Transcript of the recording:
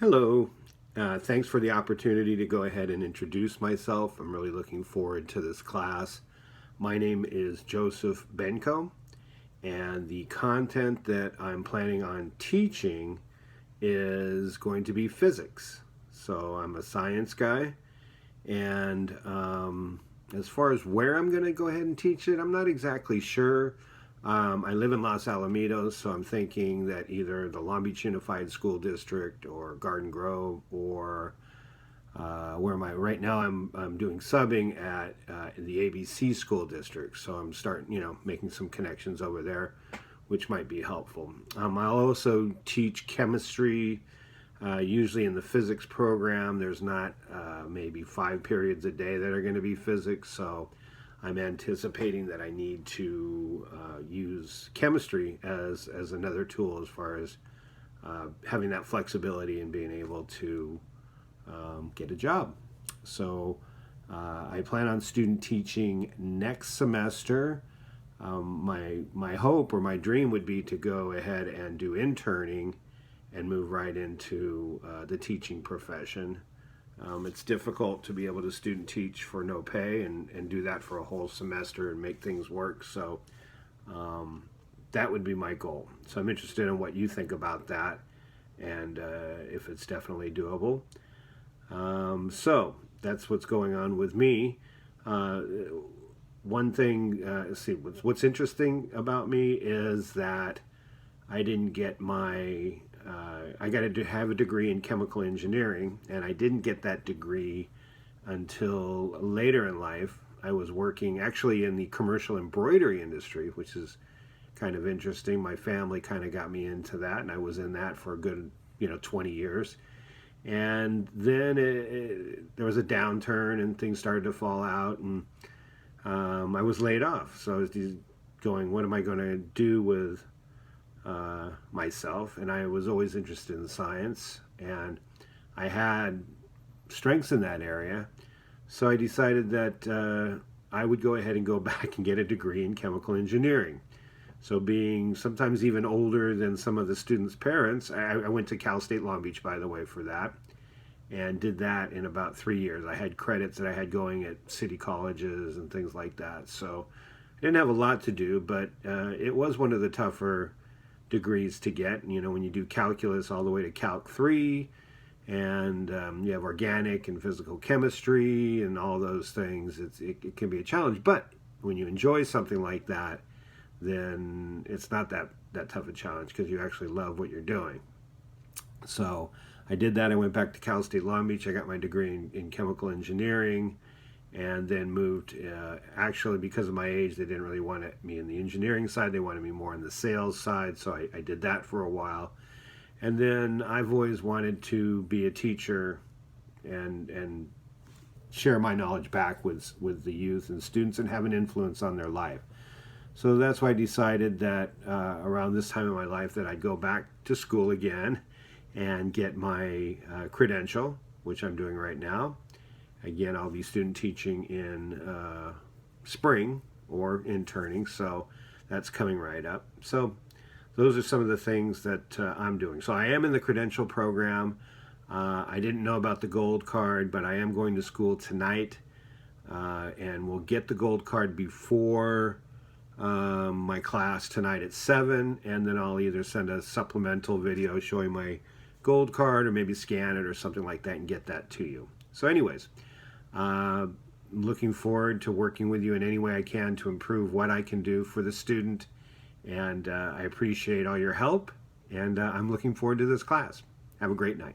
Hello. Thanks for the opportunity to go ahead and introduce myself. I'm really looking forward to this class. My name is Joseph Benko, and the content that I'm planning on teaching is going to be physics. So I'm a science guy, and as far as where I'm going to go ahead and teach it, I'm not exactly sure. I live in Los Alamitos, so I'm thinking that either the Long Beach Unified School District or Garden Grove or where my right now I'm doing subbing at the ABC School District. So I'm starting, making some connections over there, which might be helpful. I'll also teach chemistry. Usually in the physics program, there's not maybe 5 periods a day that are going to be physics, so I'm anticipating that I need to use chemistry as another tool as far as having that flexibility and being able to get a job. So I plan on student teaching next semester. My hope or my dream would be to go ahead and do interning and move right into the teaching profession. It's difficult to be able to student teach for no pay and do that for a whole semester and make things work. So that would be my goal. So I'm interested in what you think about that and if it's definitely doable. So that's what's going on with me. One thing, let's see, what's interesting about me is that I didn't get I got to have a degree in chemical engineering, and I didn't get that degree until later in life. I was working actually in the commercial embroidery industry, which is kind of interesting. My family kind of got me into that, and I was in that for a good, 20 years. And then there was a downturn, and things started to fall out, and I was laid off. So I was going, what am I going to do with myself? And I was always interested in science, and I had strengths in that area. So I decided that I would go ahead and go back and get a degree in chemical engineering. So being sometimes even older than some of the students' parents, I went to Cal State Long Beach, by the way, for that, and did that in about 3 years. I had credits that I had going at city colleges and things like that. So I didn't have a lot to do, but it was one of the tougher degrees to get. When you do calculus all the way to Calc 3, and you have organic and physical chemistry and all those things, it can be a challenge. But when you enjoy something like that, then it's not that tough a challenge because you actually love what you're doing. So I did that. I went back to Cal State Long Beach. I got my degree in chemical engineering, and then moved. Actually, because of my age, they didn't really want me in the engineering side. They wanted me more on the sales side, so I did that for a while. And then I've always wanted to be a teacher and share my knowledge back with the youth and students and have an influence on their life. So that's why I decided that around this time in my life that I'd go back to school again and get my credential, which I'm doing right now. Again, I'll be student teaching in spring or interning, so that's coming right up. So those are some of the things that I'm doing. So I am in the credential program. I didn't know about the gold card, but I am going to school tonight, and we'll get the gold card before my class tonight at 7, and then I'll either send a supplemental video showing my gold card or maybe scan it or something like that and get that to you. So anyways, looking forward to working with you in any way I can to improve what I can do for the student, and I appreciate all your help, and I'm looking forward to this class. Have a great night.